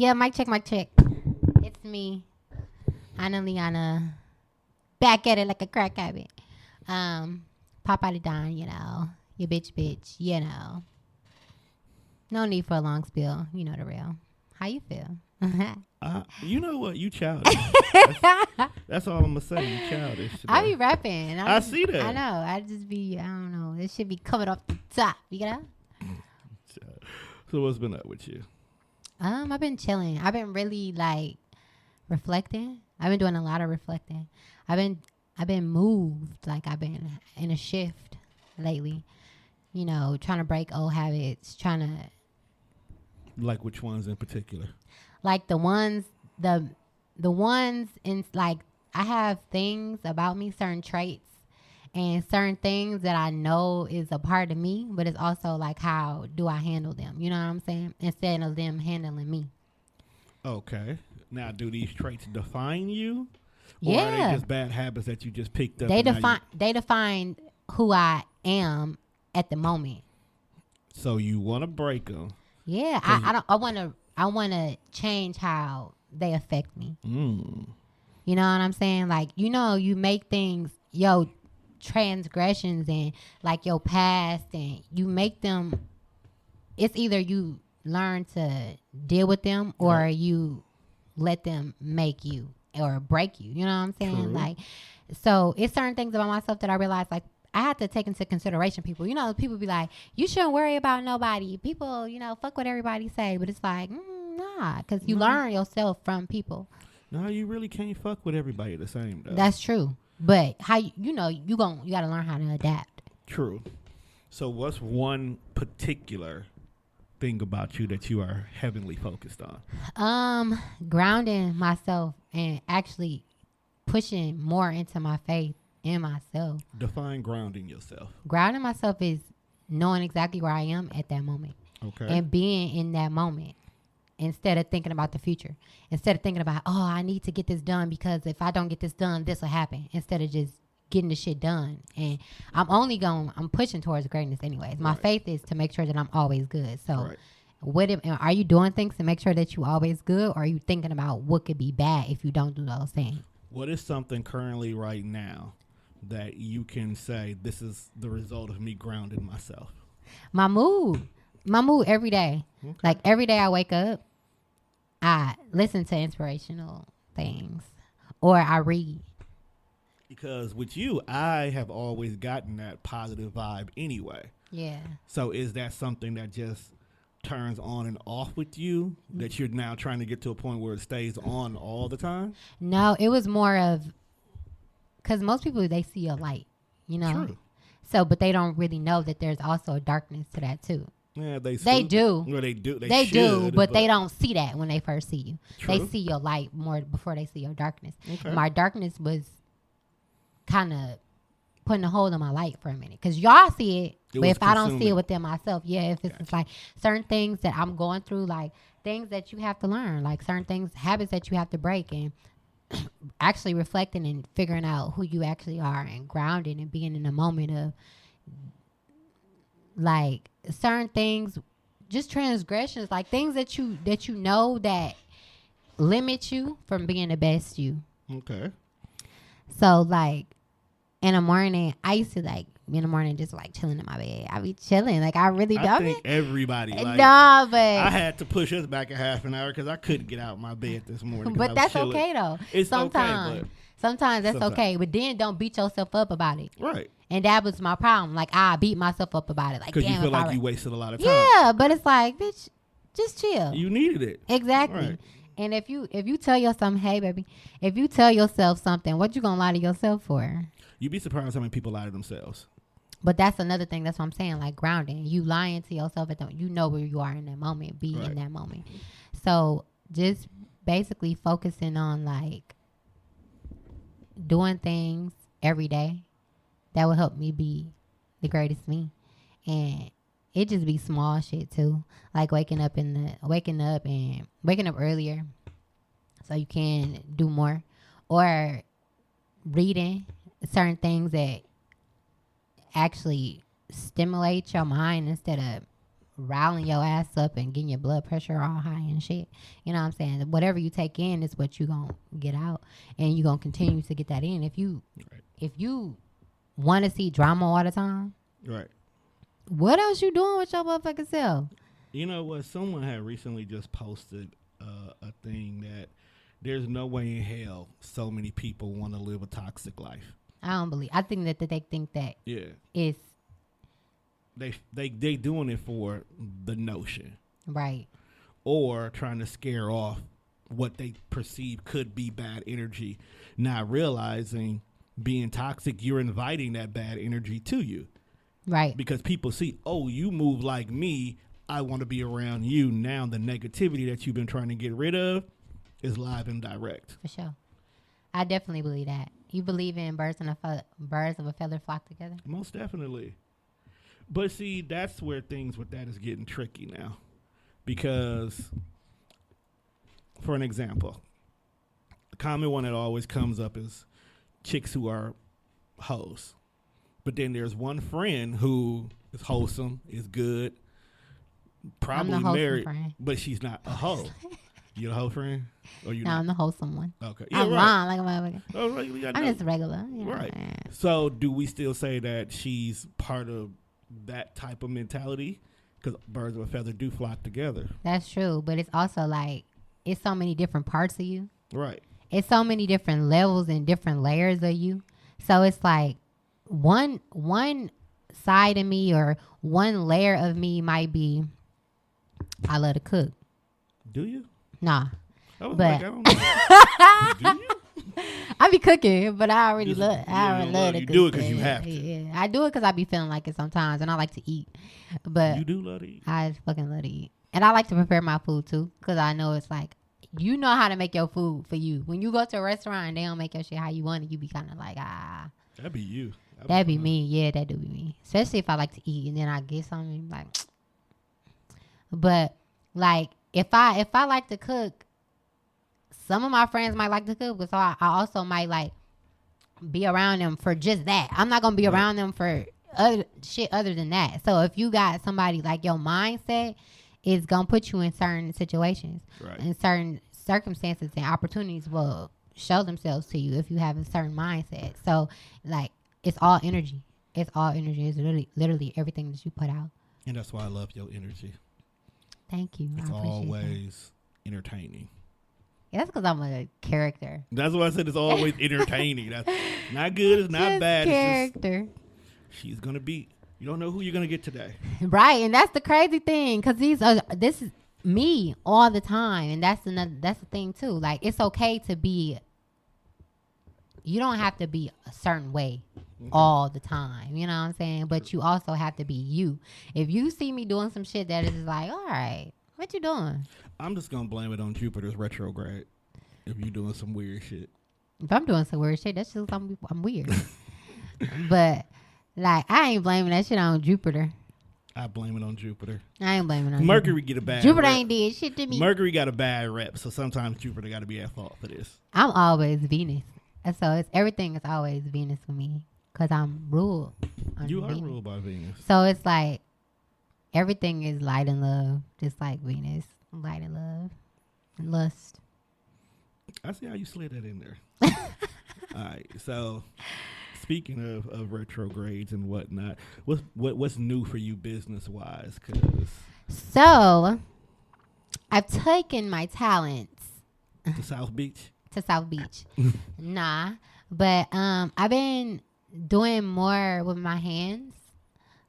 Yeah, mic check, mic check. It's me, Anna Liana, back at it like a crack habit. Pop out of Don, you bitch, No need for a long spill. You know the real. How you feel? You know what? You childish. That's all I'm going to say. You childish. Today. I be rapping. I see that. I know. I don't know. This should be coming off the top. You know? So what's been up with you? I've been chilling. I've been really reflecting. I've been doing a lot of reflecting. I've been moved. Like I've been in a shift lately. Trying to break old habits. Like which ones in particular? Like the ones in like I have things about me, certain traits and certain things that I know is a part of me, but it's also like how do I handle them? You know what I'm saying? Instead of them handling me. Okay. Now, do these traits define you? Yeah. Or are they just bad habits that you just picked up? They define who I am at the moment. So you want to break them? Yeah, I want to change how they affect me. Mm. You know what I'm saying? Like, you make things, transgressions and like your past, and you make them, it's either you learn to deal with them or right. you let them make you or break you. You know what I'm saying? True. Like, so it's certain things about myself that I realize, like, I have to take into consideration people. People be like, you shouldn't worry about nobody. People, fuck what everybody say. But it's like, nah, because you learn yourself from people. No, you really can't fuck with everybody the same, though. That's true. But how you got to learn how to adapt. True. So what's one particular thing about you that you are heavily focused on? Grounding myself and actually pushing more into my faith in myself. Define grounding yourself. Grounding myself is knowing exactly where I am at that moment. Okay. And being in that moment instead of thinking about the future. Instead of thinking about, I need to get this done because if I don't get this done, this will happen. Instead of just getting the shit done. And I'm pushing towards greatness anyways. My faith is to make sure that I'm always good. So are you doing things to make sure that you always good, or are you thinking about what could be bad if you don't do those things? What is something currently right now that you can say this is the result of me grounding myself? My mood every day. Okay. Like every day I wake up, I listen to inspirational things or I read. Because with you, I have always gotten that positive vibe anyway. Yeah. So is that something that just turns on and off with you, that you're now trying to get to a point where it stays on all the time? No, it was more of, because most people, they see a light, True. So, but they don't really know that there's also a darkness to that too. Yeah, they do. Well, they do. They do, but they don't see that when they first see you. True. They see your light more before they see your darkness. Okay. My darkness was kind of putting a hold on my light for a minute, because y'all see it, but if I don't see it within myself, if it's just like certain things that I'm going through, like things that you have to learn, like certain things, habits that you have to break, and actually reflecting and figuring out who you actually are and grounding and being in the moment of like certain things, just transgressions, like things that you know that limit you from being the best you. Okay. So like in the morning, I used to like in the morning just like chilling in my bed. I be chilling, like I really don't. I think everybody. Like, nah, but I had to push us back a half an hour because I couldn't get out of my bed this morning. But that's okay though. It's sometimes, okay, sometimes that's okay. But then don't beat yourself up about it. Right. And that was my problem. Like I beat myself up about it. Like because you feel like you wasted a lot of time. Yeah, but it's like, bitch, just chill. You needed it. Exactly. Right. And if you tell yourself, hey baby, if you tell yourself something, what you gonna lie to yourself for? You'd be surprised how many people lie to themselves. But that's another thing. That's what I'm saying. Like grounding, you lying to yourself, you know where you are in that moment. Be in that moment. So just basically focusing on like doing things every day that will help me be the greatest me, and it just be small shit too, like waking up earlier so you can do more, or reading certain things that actually stimulate your mind instead of riling your ass up and getting your blood pressure all high and shit. You know what I'm saying? Whatever you take in is what you gonna get out, and you gonna continue to get that in. If you want to see drama all the time, right? What else you doing with your motherfucking self? You know what? Someone had recently just posted a thing that there's no way in hell so many people want to live a toxic life. I think that they think that it's they doing it for the notion, right, or trying to scare off what they perceive could be bad energy, not realizing being toxic, you're inviting that bad energy to you, right? Because people see, oh, you move like me, I want to be around you. Now the negativity that you've been trying to get rid of is live and direct. For sure. I definitely believe that. You believe in birds of a feather flock together? Most definitely. But see, that's where things with that is getting tricky now. Because, for an example, the common one that always comes up is chicks who are hoes. But then there's one friend who is wholesome, is good, probably married, friend. But she's not a hoe. You the hoe friend? Or you? No, I'm the wholesome one. Okay. Yeah, I'm wrong like a motherfucker. Oh, right, I'm just regular. You know, right. So do we still say that she's part of that type of mentality? Because birds of a feather do flock together. That's true. But it's also like, it's so many different parts of you. Right. It's so many different levels and different layers of you. So it's like one side of me or one layer of me might be, I love to cook. Do you? Nah. I was but like, I don't know. Do you? I be cooking, but I already love to you cook. do it because you have to. Yeah, I do it because I be feeling like it sometimes, and I like to eat. But you do love to eat. I fucking love to eat, and I like to prepare my food too, because I know it's like, you know how to make your food for you. When you go to a restaurant and they don't make your shit how you want it, you be kind of like, That'd be you. That'd be me. Yeah, that do be me. Especially if I like to eat and then I get something like. But like if I like to cook, some of my friends might like to cook, but so I also might like be around them for just that. I'm not gonna be around them for other shit other than that. So if you got somebody like your mindset is gonna put you in certain situations, and certain circumstances and opportunities will show themselves to you if you have a certain mindset. So like it's all energy. It's all energy. It's literally everything that you put out. And that's why I love your energy. Thank you. It's always entertaining. Yeah, that's because I'm a character. That's why I said it's always entertaining. That's not good. It's not just bad. Character. She's gonna be. You don't know who you're gonna get today. Right, and that's the crazy thing, because this is me all the time, and that's the thing too. Like it's okay to be. You don't have to be a certain way all the time. You know what I'm saying? But you also have to be you. If you see me doing some shit that is like, all right, what you doing? I'm just gonna blame it on Jupiter's retrograde. If you're doing some weird shit. If I'm doing some weird shit, that's just I'm weird. But like I ain't blaming that shit on Jupiter. I blame it on Jupiter. I ain't blaming it on Mercury. Get a bad Jupiter rep. ain't did shit to me. Mercury got a bad rep, so sometimes Jupiter got to be at fault for this. I'm always Venus, and so everything is always Venus for me because I'm ruled. You are ruled by Venus. So it's like everything is light and love, just like Venus, light and love, and lust. I see how you slid that in there. All right, so speaking of retrogrades and whatnot, what's new for you business wise? So I've taken my talents to South Beach. Nah, but I've been doing more with my hands.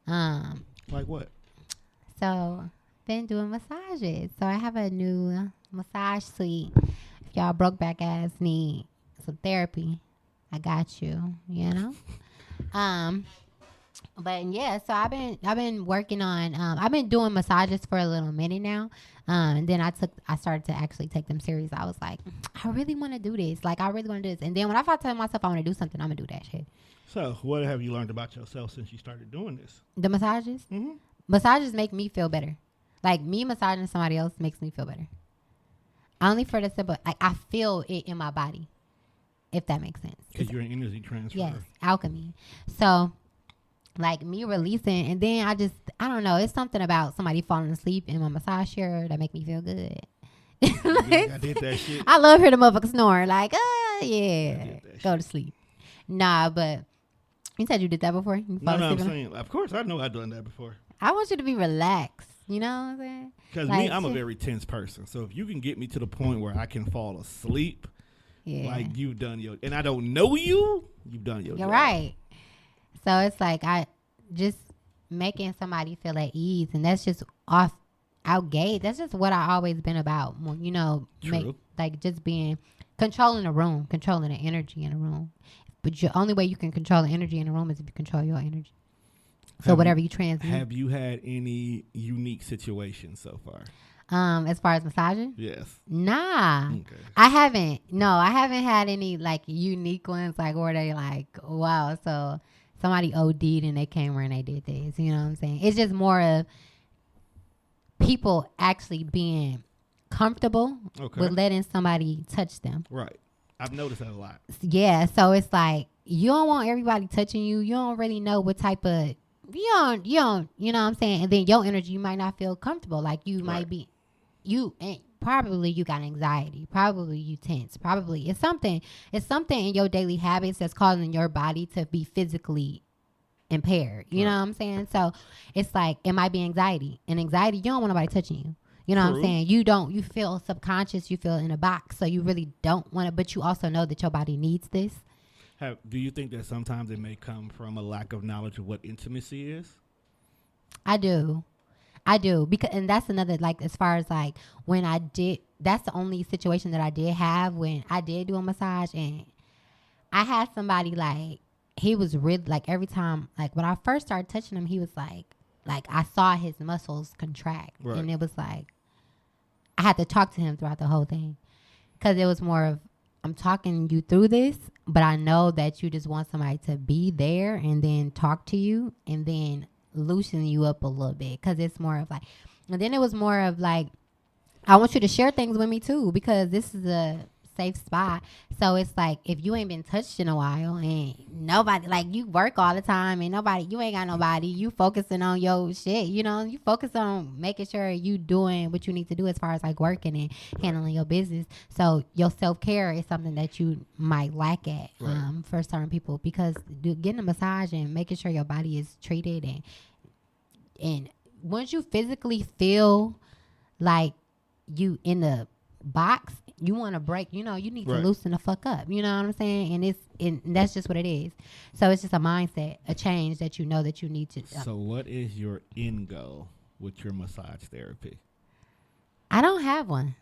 Like what? So been doing massages. So I have a new massage suite. If y'all broke back ass need some therapy, I got you. You know. But yeah, so I've been working on. I've been doing massages for a little minute now. And then I started to actually take them serious. I was like, I really want to do this. Like I really want to do this. And then when I tell myself I want to do something, I'm gonna do that shit. So what have you learned about yourself since you started doing this? The massages. Mm-hmm. Massages make me feel better. Like me massaging somebody else makes me feel better. Only for the simple, like I feel it in my body, if that makes sense. Because you're an energy transfer. Yes, alchemy. So like me releasing, and then I don't know, it's something about somebody falling asleep in my massage chair that make me feel good. I did that shit. I love hearing the motherfucker snore. Like, did that go to sleep. Nah, but you said you did that before. You No, fall I'm asleep saying, of course, I know I've done that before. I want you to be relaxed. You know what I'm saying? Because Like, me, I'm a very tense person. So if you can get me to the point where I can fall asleep, Yeah. like you've done your, and I don't know you've done your You're job. right. So it's like I just making somebody feel at ease, and that's just out gate. That's just what I always been about. You know, True. like just being controlling the room, controlling the energy in the room. But the only way you can control the energy in the room is if you control your energy. So whatever you transmit. Have you had any unique situations so far? As far as massaging? Yes. Nah. Okay. I haven't. No, I haven't had any like unique ones like where they like, wow, so somebody OD'd and they came and they did this. You know what I'm saying? It's just more of people actually being comfortable with letting somebody touch them. Right. I've noticed that a lot. Yeah, so it's like you don't want everybody touching you. You don't really know what type of you know what I'm saying? And then your energy, you might not feel comfortable. Like you might be and probably you got anxiety. Probably you tense. Probably it's something in your daily habits that's causing your body to be physically impaired. You know what I'm saying? So it's like it might be anxiety. And anxiety, you don't want nobody touching you. You know what I'm saying? You feel subconscious, you feel in a box. So you really don't want to, but you also know that your body needs this. Do you think that sometimes it may come from a lack of knowledge of what intimacy is? I do. Because, and that's another, like, as far as like when that's the only situation that I did have when I did do a massage, and I had somebody like, he was really like every time, like when I first started touching him, he was like I saw his muscles contract, and it was like, I had to talk to him throughout the whole thing. Cause it was more of, I'm talking you through this, but I know that you just want somebody to be there and then talk to you and then loosen you up a little bit. Cause it's more of like, and then it was more of like, I want you to share things with me too, because this is a safe spot. So it's like, if you ain't been touched in a while and nobody, like you work all the time and you ain't got nobody, you focusing on your shit, you know, you focus on making sure you doing what you need to do as far as like working and handling your business. So your self-care is something that you might lack at for certain people, because getting a massage and making sure your body is treated, and once you physically feel like you in the box, you want to break, you know, you need to loosen the fuck up. You know what I'm saying? And that's just what it is. So it's just a mindset, a change that you know that you need to. So what is your end goal with your massage therapy? I don't have one.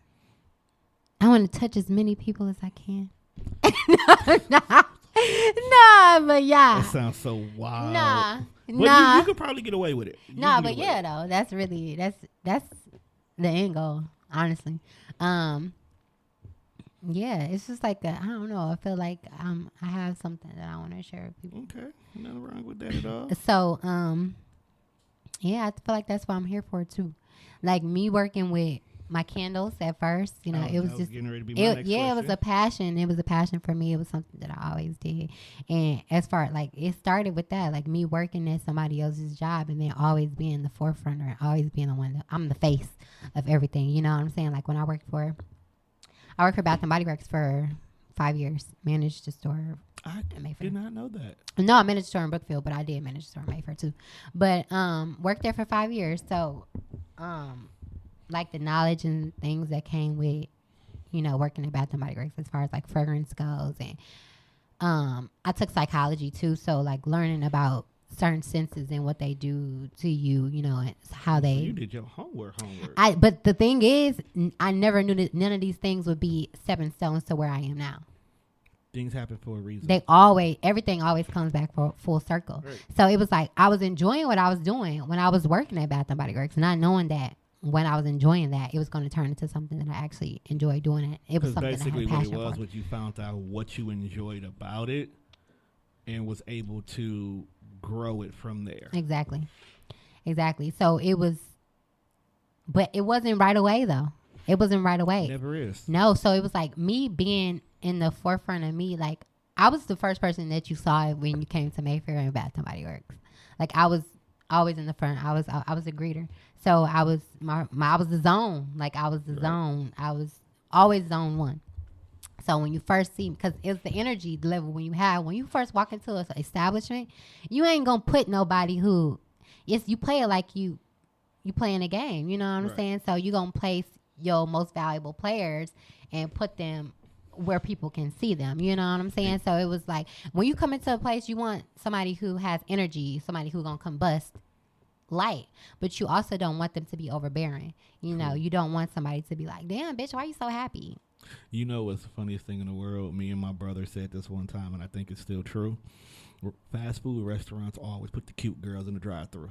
I want to touch as many people as I can. Nah, but yeah. That sounds so wild. Nah. You could probably get away with it. But yeah, though, that's really, that's the end goal, honestly. Yeah, it's just like I don't know. I feel like I have something that I want to share with people. Okay, nothing wrong with that at all. So yeah, I feel like that's what I'm here for too. Like me working with my candles at first, you know, it was just getting ready to be my next question. It was a passion. It was a passion for me. It was something that I always did. And as far like it started with that, like me working at somebody else's job and then always being the forefront or always being the one that I'm the face of everything. You know what I'm saying? Like when I worked for Bath and Body Works for 5 years, managed the store. I did not know that. No, I managed a store in Brookfield, but I did manage a store in Mayfair too. But worked there for 5 years. So like the knowledge and things that came with, you know, working at Bath and Body Works as far as like fragrance goes. And I took psychology too. So like learning about certain senses and what they do to you, you know, and how they. You did your homework. But the thing is, I never knew that none of these things would be stepping stones to where I am now. Things happen for a reason. Everything always comes back for full circle. Right. So it was like I was enjoying what I was doing when I was working at Bath and Body Works, not knowing that when I was enjoying that, it was going to turn into something that I actually enjoyed doing. It was something basically I had a what passion it was, for. what you found out what you enjoyed about it, and was able to grow it from there. Exactly. So it was, but it wasn't right away though. It wasn't right away. It never is. No. So it was like me being in the forefront of me. Like I was the first person that you saw when you came to Mayfair and Bath and Body Works. Like I was always in the front. I was a greeter. So I was I was the zone. Like I was the zone. I was always zone one. So when you first see, because it's the energy level when you first walk into an establishment, you ain't gonna put nobody who, yes, you play it like you playing a game. You know what I'm saying? So you gonna place your most valuable players and put them where people can see them. You know what I'm saying? So it was like when you come into a place, you want somebody who has energy, somebody who gonna combust light, but you also don't want them to be overbearing. You know, you don't want somebody to be like, damn, bitch, why you so happy? You know what's the funniest thing in the world? Me and my brother said this one time, and I think it's still true. Fast food restaurants always put the cute girls in the drive-thru.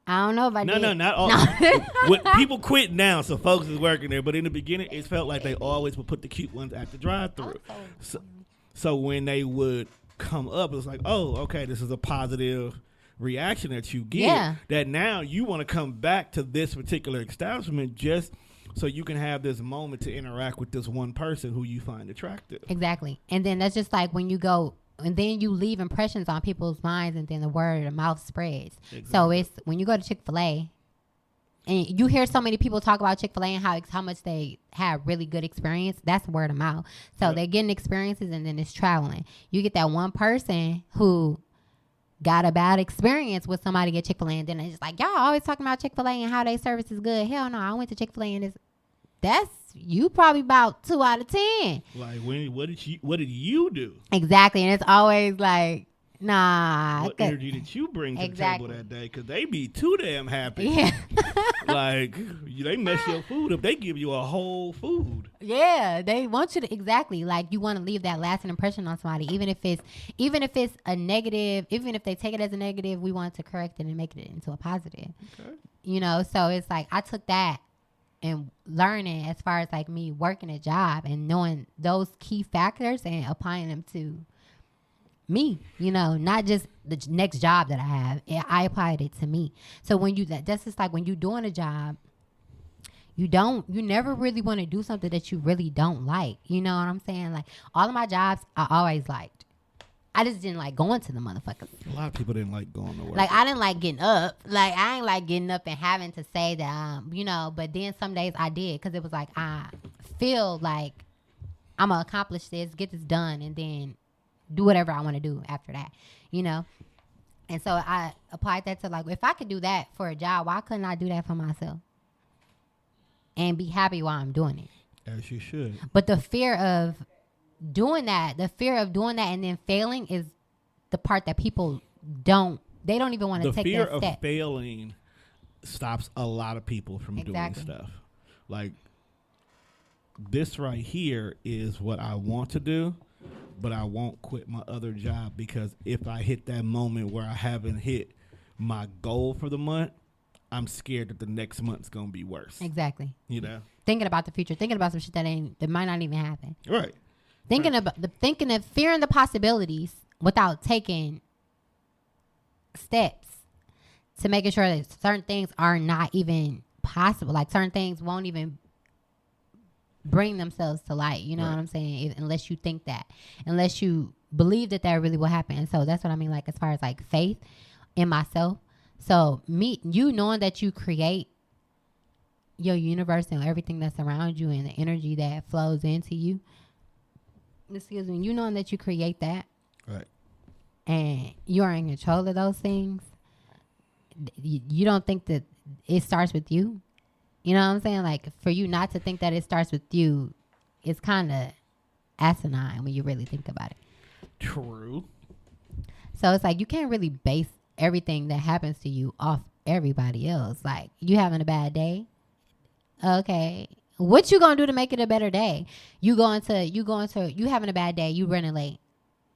I don't know if I did. No, not all. People quit now, so folks is working there. But in the beginning, it felt like they always would put the cute ones at the drive-thru. So when they would come up, it was like, oh, okay, this is a positive reaction that you get. Yeah. That now you want to come back to this particular establishment just so you can have this moment to interact with this one person who you find attractive. Exactly. And then that's just like when you go, and then you leave impressions on people's minds, and then the word of mouth spreads. Exactly. So it's when you go to Chick-fil-A and you hear so many people talk about Chick-fil-A and how much they have really good experience, that's word of mouth. So they're getting experiences, and then it's traveling. You get that one person who got a bad experience with somebody at Chick-fil-A, and then it's just like, y'all always talking about Chick-fil-A and how their service is good. Hell no, I went to Chick-fil-A and that's you probably about 2 out of 10. Like, what did you do? Exactly. And it's always like, nah. What energy did you bring to the table that day? Because they be too damn happy. Yeah. Like, they mess your food up. They give you a whole food. Yeah, they want you to, exactly. Like, you want to leave that lasting impression on somebody. Even if it's a negative, even if they take it as a negative, we want to correct it and make it into a positive. Okay. You know, so it's like, I took that and learning as far as like me working a job and knowing those key factors and applying them to me, you know, not just the next job that I have. I applied it to me. So when that's just like when you're doing a job, you never really want to do something that you really don't like. You know what I'm saying? Like all of my jobs, I always liked. I just didn't like going to the motherfuckers. A lot of people didn't like going to work. Like, I didn't like getting up. Like, I ain't like getting up and having to say that, you know, but then some days I did because it was like, I feel like I'm going to accomplish this, get this done, and then do whatever I want to do after that, you know? And so I applied that to, like, if I could do that for a job, why couldn't I do that for myself? And be happy while I'm doing it. As you should. But the fear of doing that and then failing is the part that people don't even want to take that step. The fear of failing stops a lot of people from doing stuff. Like, this right here is what I want to do, but I won't quit my other job because if I hit that moment where I haven't hit my goal for the month, I'm scared that the next month's going to be worse. Exactly. You know? Thinking about the future, thinking about some shit that might not even happen. Right. Thinking of fearing the possibilities without taking steps to making sure that certain things are not even possible. Like certain things won't even bring themselves to light. You know what I'm saying? Unless you think that, unless you believe that really will happen. And so that's what I mean. Like as far as like faith in myself. So you knowing that you create your universe and everything that's around you and the energy that flows into you. Excuse me, you knowing that you create that, right, and you are in control of those things, you don't think that it starts with you. You know what I'm saying? Like for you not to think that it starts with you, it's kind of asinine when you really think about it. True. So it's like you can't really base everything that happens to you off everybody else. Like you having a bad day, okay. What you gonna do to make it a better day? You having a bad day, you running late.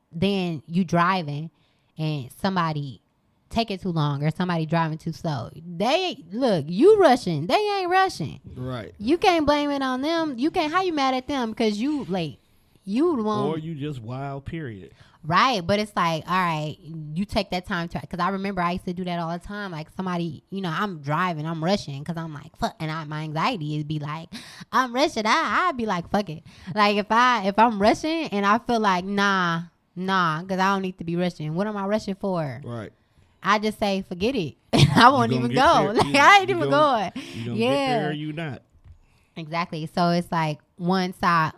Then you driving and somebody taking too long or somebody driving too slow. You rushing. They ain't rushing. Right. You can't blame it on them. How you mad at them because you late? You won't. Or you just wild, period. Right, but it's like, all right, you take that time to, because I remember I used to do that all the time. Like somebody, you know, I'm driving, I'm rushing, because I'm like, fuck, and my anxiety is be like, I'm rushing. I'd be like, fuck it. Like if I'm rushing and I feel like, nah, Nah, because I don't need to be rushing. What am I rushing for? Right. I just say, forget it. I won't even go. Like, I ain't even going. You gonna get there or you not. Exactly. So it's like once I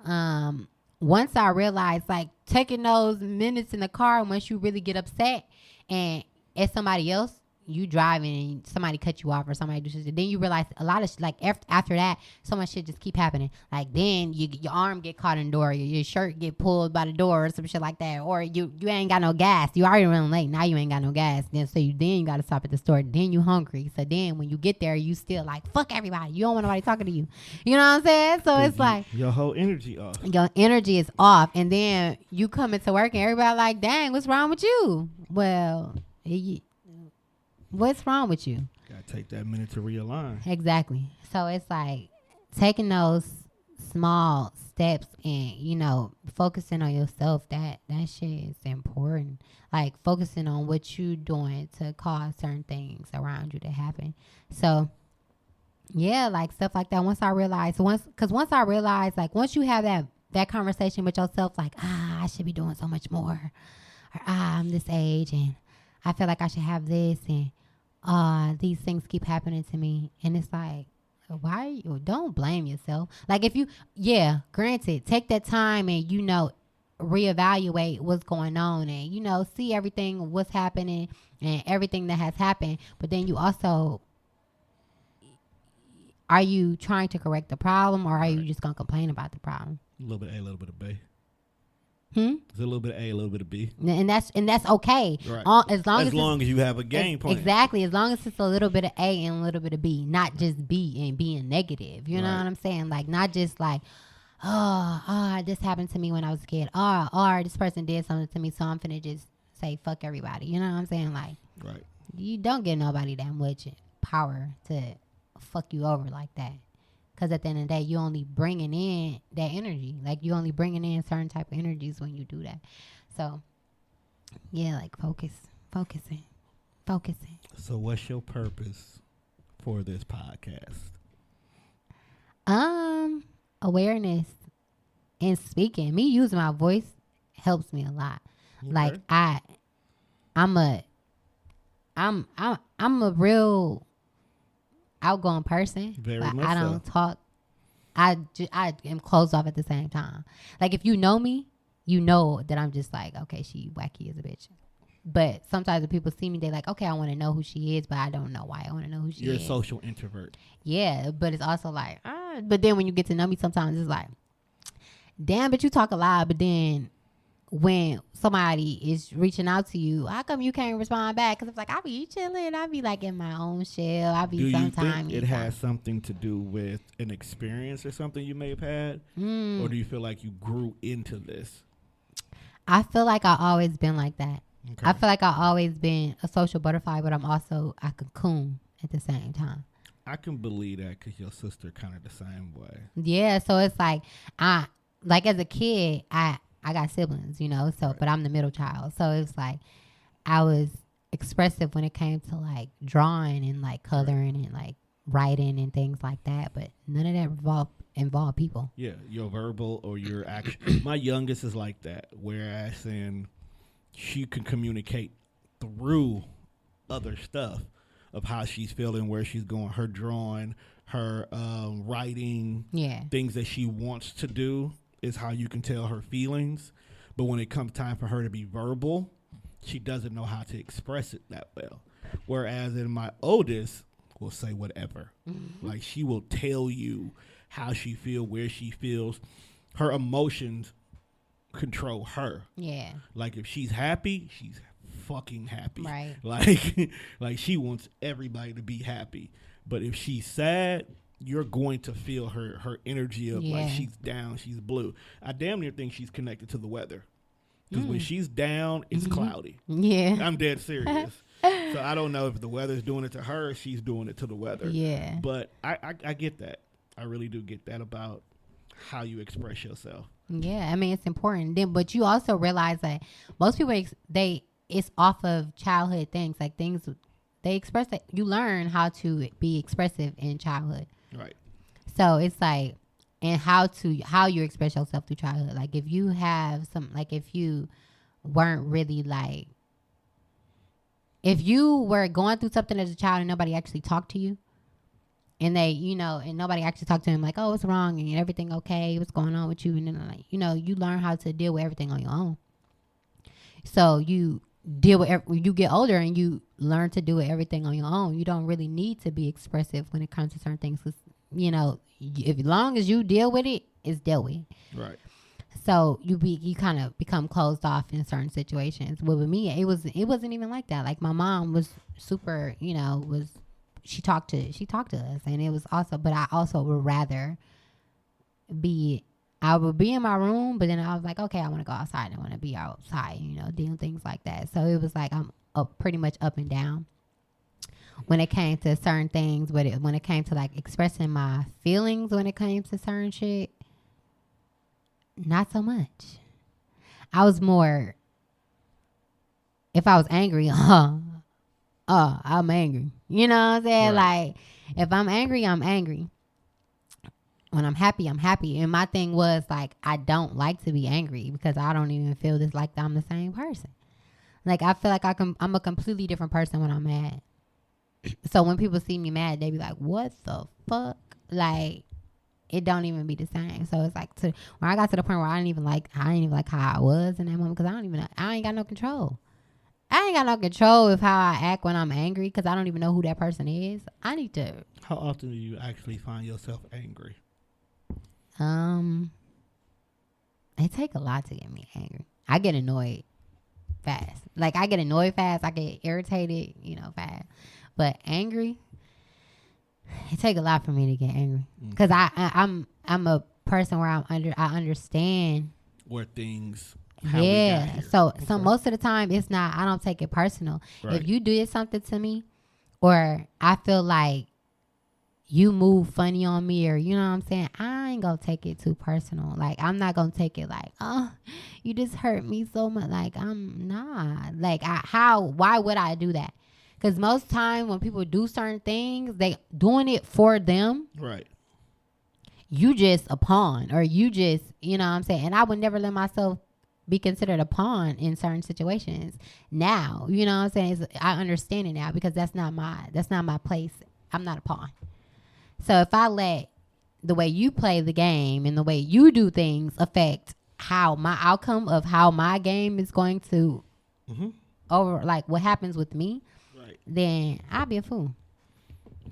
realized, like, taking those minutes in the car, once you really get upset and it's somebody else, you driving and somebody cut you off or somebody do something, then you realize a lot of like after that, so much shit just keep happening. Like then your arm get caught in the door, your shirt get pulled by the door or some shit like that, or you ain't got no gas. You already running late. Now you ain't got no gas. Then you got to stop at the store. Then you hungry. So then when you get there, you still like fuck everybody. You don't want nobody talking to you. You know what I'm saying? So it's like your whole energy off. Your energy is off, and then you come into work and everybody like, dang, what's wrong with you? Well. What's wrong with you? Gotta take that minute to realign. Exactly. So it's like taking those small steps and, focusing on yourself. That shit is important. Like focusing on what you doing to cause certain things around you to happen. So yeah, like stuff like that. Once I realized, like once you have that conversation with yourself, like, I should be doing so much more, or I'm this age and I feel like I should have this, and these things keep happening to me. And it's like, don't blame yourself. Like granted, take that time and, reevaluate what's going on and, see everything, what's happening and everything that has happened. But then you also, are you trying to correct the problem, or are you just going to complain about the problem? A little bit A, a little bit of B. It's a little bit of A, a little bit of B, and that's okay. Right. As long as you have a game plan. Exactly, as long as it's a little bit of A and a little bit of B, not just B and being negative. You know what I'm saying? Like not just like, this happened to me when I was a kid. Or this person did something to me, so I'm finna just say fuck everybody. You know what I'm saying? Like, right. You don't get nobody that much power to fuck you over like that. Because at the end of the day, you only bringing in that energy. Like, you only bringing in certain type of energies when you do that. So, yeah, like, focusing. So, what's your purpose for this podcast? Awareness and speaking. Me using my voice helps me a lot. Okay. Like, I'm a real outgoing person. Very but much I don't so. talk. I am closed off at the same time. Like if you know me, you know that I'm just like, okay, she wacky as a bitch. But sometimes when people see me, they like, okay, I want to know who she is, but I don't know why I want to know who she is. You're a social introvert. Yeah, but it's also like, but then when you get to know me, sometimes it's like, damn, but you talk a lot. But then when somebody is reaching out to you, how come you can't respond back? Because it's like, I be chilling. I be like in my own shell. I be sometimes. Do you think it has something to do with an experience or something you may have had? Or do you feel like you grew into this? I feel like I always been like that. Okay. I feel like I always been a social butterfly, but I'm also a cocoon at the same time. I can believe that because your sister kind of the same way. Yeah, so it's like, as a kid, I got siblings, so, right. But I'm the middle child. So it's like, I was expressive when it came to like drawing and like coloring and like writing and things like that. But none of that involved people. Yeah. Your verbal or your action. My youngest is like that. Whereas she can communicate through other stuff of how she's feeling, where she's going, her drawing, her writing, things that she wants to do. Is how you can tell her feelings. But when it comes time for her to be verbal, she doesn't know how to express it that well. Whereas in my oldest will say whatever. Mm-hmm. Like she will tell you how she feels, where she feels. Her emotions control her. Yeah. Like if she's happy, she's fucking happy. Right. Like she wants everybody to be happy. But if she's sad, you're going to feel her energy of like she's down, she's blue. I damn near think she's connected to the weather. Because when she's down, it's cloudy. Yeah. I'm dead serious. So I don't know if the weather's doing it to her or she's doing it to the weather. Yeah. But I get that. I really do get that about how you express yourself. Yeah, I mean, it's important. But you also realize that most people, it's off of childhood things. Like things, they express that. You learn how to be expressive in childhood. Right. So it's like, and how you express yourself through childhood. Like if you have if you weren't really like, if you were going through something as a child and nobody actually talked to you, and they, and nobody actually talked to him like, oh, what's wrong? And everything okay? What's going on with you? And then, like, you learn how to deal with everything on your own. So you deal with, you get older and you learn to do everything on your own. You don't really need to be expressive when it comes to certain things. Cause, as long as you deal with it, it's dealt with. Right. So you kind of become closed off in certain situations. But with me, it wasn't even like that. Like my mom was super, she talked to us, and it was also, but I also would rather I would be in my room, but then I was like, okay, I want to go outside. I want to be outside, doing things like that. So it was like I'm pretty much up and down when it came to certain things. When it came to like expressing my feelings, when it came to certain shit, not so much. I was more, if I was angry, I'm angry. You know what I'm saying? Right. Like, if I'm angry, I'm angry. When I'm happy, I'm happy. And my thing was, like, I don't like to be angry because I don't even feel this like I'm the same person. Like, I feel like I'm a completely different person when I'm mad. So when people see me mad, they be like, what the fuck? Like, it don't even be the same. So it's like, when I got to the point where I didn't even like how I was in that moment, because I ain't got no control. I ain't got no control of how I act when I'm angry because I don't even know who that person is. I need to. How often do you actually find yourself angry? It take a lot to get me angry. I get annoyed fast. Like, I get annoyed fast. I get irritated, fast. But angry, it take a lot for me to get angry because I'm a person where I understand where things. Yeah. So most of the time it's not, I don't take it personal. Right. If you did something to me, or I feel like you move funny on me, or you know what I'm saying, I ain't gonna take it too personal. Like, I'm not gonna take it like, oh, you just hurt me so much. Like, I'm not. Like, why would I do that? Because most time when people do certain things, they doing it for them. Right. You just a pawn, or you just, you know what I'm saying? And I would never let myself be considered a pawn in certain situations. Now, you know what I'm saying? I understand it now because that's not my place. I'm not a pawn. So if I let the way you play the game and the way you do things affect how my outcome of how my game is going to over, like what happens with me, right, then I'll be a fool.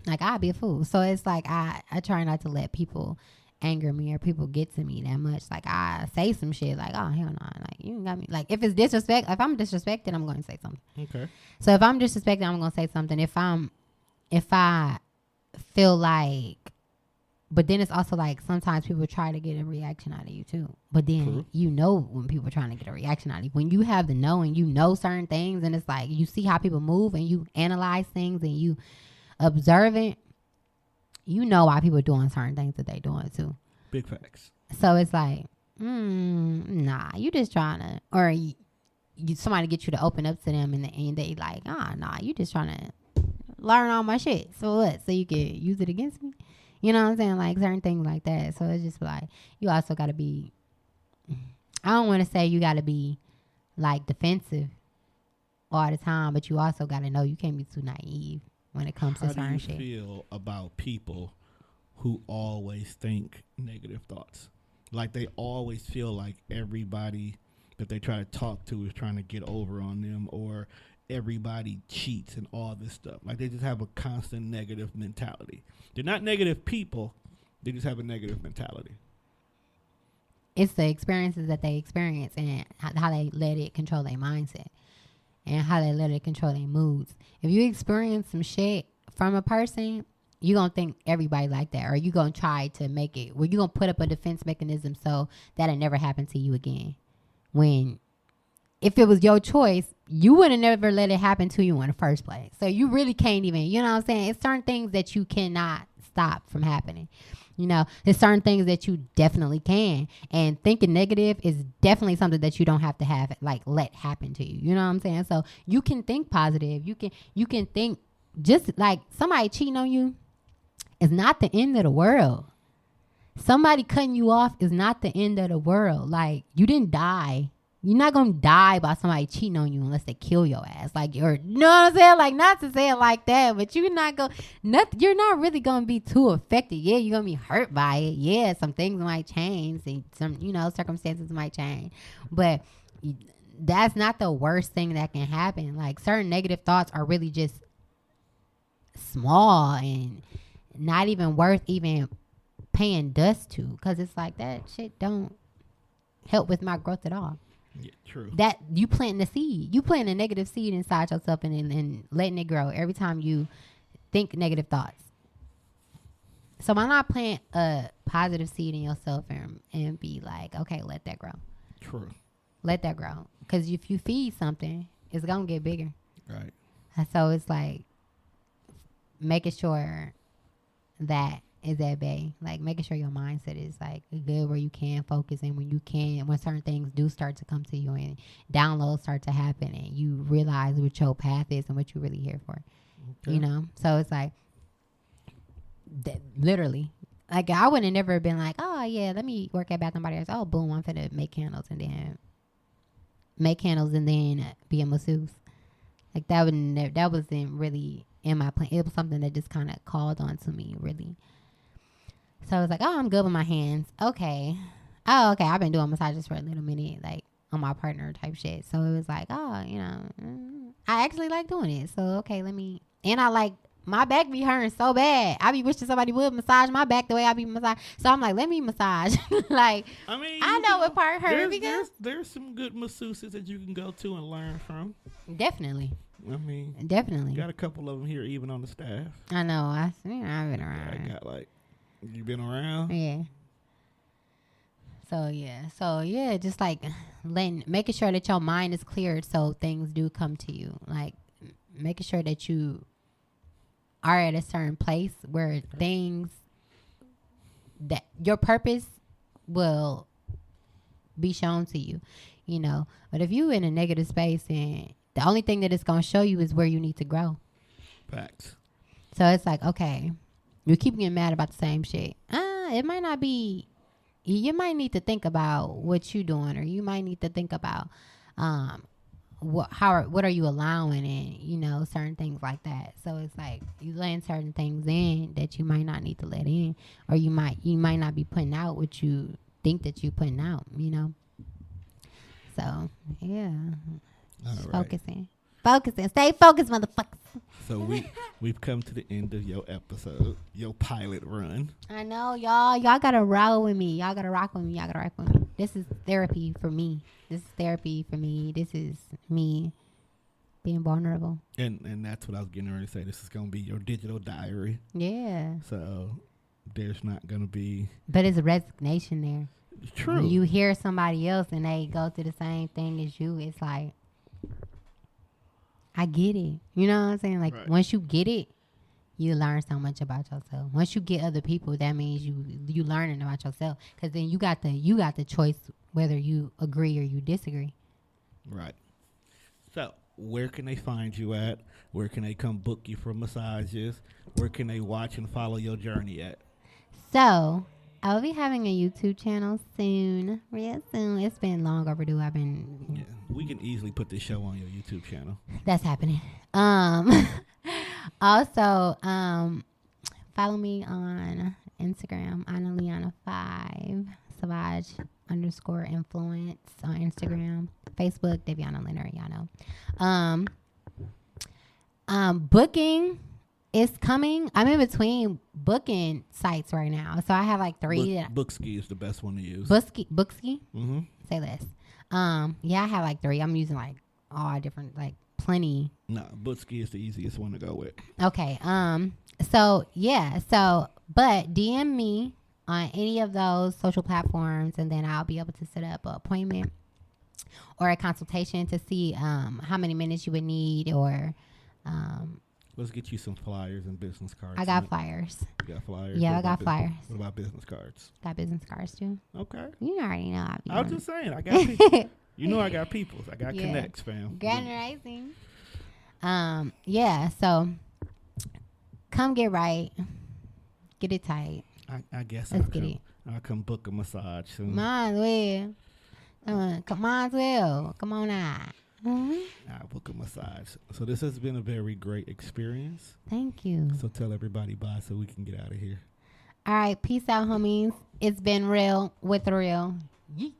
Like, I'll be a fool. So it's like I try not to let people anger me or people get to me that much. Like, I say some shit like, oh, hell no. Like, you got me. Like, if it's disrespect, if I'm disrespected, I'm going to say something. Okay. So if I'm disrespected, I'm going to say something. If I feel like, but then it's also like sometimes people try to get a reaction out of you too. But then when people are trying to get a reaction out of you, when you have the know and certain things, and it's like you see how people move and you analyze things and you observe it, why people are doing certain things that they doing too. Big facts. So it's like, nah, you just trying to, or somebody get you to open up to them and they like, nah, you just trying to learn all my shit. So what? So you can use it against me? You know what I'm saying? Like certain things like that. So it's just like, you also got to be, I don't want to say you got to be like defensive all the time, but you also got to know you can't be too naive when it comes to certain shit. How do you feel about people who always think negative thoughts? Like, they always feel like everybody that they try to talk to is trying to get over on them, or everybody cheats and all this stuff. Like, they just have a constant negative mentality. They're not negative people. They just have a negative mentality. It's the experiences that they experience and how they let it control their mindset and how they let it control their moods. If you experience some shit from a person, you're going to think everybody like that, or you're going to try to make it where you're going to put up a defense mechanism so that it never happen to you again. When if it was your choice, you would have never let it happen to you in the first place. So you really can't even, you know what I'm saying? It's certain things that you cannot stop from happening. There's certain things that you definitely can. And thinking negative is definitely something that you don't have to have, like, let happen to you. You know what I'm saying? So you can think positive. You can think, just like somebody cheating on you is not the end of the world. Somebody cutting you off is not the end of the world. Like, you didn't die you're not gonna die by somebody cheating on you unless they kill your ass. Like, you know what I'm saying? Like, not to say it like that, but you're not really gonna be too affected. Yeah, you're gonna be hurt by it. Yeah, some things might change, and some, circumstances might change, but that's not the worst thing that can happen. Like, certain negative thoughts are really just small and not even worth even paying dust to, because it's like, that shit don't help with my growth at all. Yeah, true. That you plant the seed. You plant a negative seed inside yourself and letting it grow every time you think negative thoughts. So why not plant a positive seed in yourself and be like, okay, let that grow. True. Let that grow. Because if you feed something, it's going to get bigger. Right. And so it's like making sure that is at bay, like making sure your mindset is like good where you can focus, and when certain things do start to come to you and downloads start to happen and you realize what your path is and what you're really here for. Okay. So it's like literally, like, I would have never been like, oh yeah, let me work at Bath and Body Works. Oh boom, I'm finna make candles and then be a masseuse. Like, that wasn't really in my plan. It was something that just kind of called on to me, really. So I was like, oh, I'm good with my hands. Okay. Oh, okay. I've been doing massages for a little minute, like on my partner type shit. So it was like, oh, I actually like doing it. So, okay, and I like, my back be hurting so bad. I be wishing somebody would massage my back the way I be massaged. So I'm like, let me massage. Like, I know what part hurt, because there's some good masseuses that you can go to and learn from. Definitely. Definitely. Got a couple of them here, even on the staff. I know. I've been around. You been around? Yeah. So yeah, just like making sure that your mind is cleared so things do come to you. Like, making sure that you are at a certain place where things that your purpose will be shown to you, But if you in a negative space, and the only thing that it's going to show you is where you need to grow. Facts. So it's like, okay, you keep getting mad about the same shit. It might not be, you might need to think about what you're doing, or you might need to think about what are you allowing in, certain things like that. So it's like, you letting certain things in that you might not need to let in, or you might not be putting out what you think that you're putting out, So yeah, just focusing, stay focused, motherfuckers. So we've come to the end of your episode, your pilot run. I know, y'all gotta roll with me. Y'all gotta rock with me. This is therapy for me. This is me being vulnerable. And that's what I was getting ready to say. This is gonna be your digital diary. Yeah. So there's not gonna be. But it's a resignation there. True. When you hear somebody else and they go through the same thing as you, it's like, I get it. You know what I'm saying? Like, right. Once you get it, you learn so much about yourself. Once you get other people, that means you learning about yourself. Because then you got the choice whether you agree or you disagree. Right. So, where can they find you at? Where can they come book you for massages? Where can they watch and follow your journey at? So, I'll be having a YouTube channel soon. Real soon. It's been long overdue. Yeah, we can easily put this show on your YouTube channel. That's happening. Also, follow me on Instagram, AnnaLiana5, Savage_influence on Instagram, Facebook, Daviana Leonard, y'all know. Booking is coming. I'm in between booking sites right now. So I have like 3. Bookski is the best one to use. Bookski? Mm-hmm. Say less. Yeah, I have like 3. I'm using like all different, like plenty. No, Bookski is the easiest one to go with. Okay. So yeah. But DM me on any of those social platforms, and then I'll be able to set up an appointment or a consultation to see how many minutes you would need, or let's get you some flyers and business cards. I got flyers. You got flyers? Yeah, I got flyers. What about business cards? Got business cards too. Okay. You already know. I was just saying, I got people. You know I got peoples. I got connects, fam. Grand Rising. Yeah, so come get right. Get it tight. I guess Let's get it. I'll come book a massage soon. Might as well. Come on, Will. Come on out. I'll book a massage. So this has been a very great experience. Thank you. So tell everybody bye so we can get out of here. All right. Peace out, homies. It's been real with real. Yeet.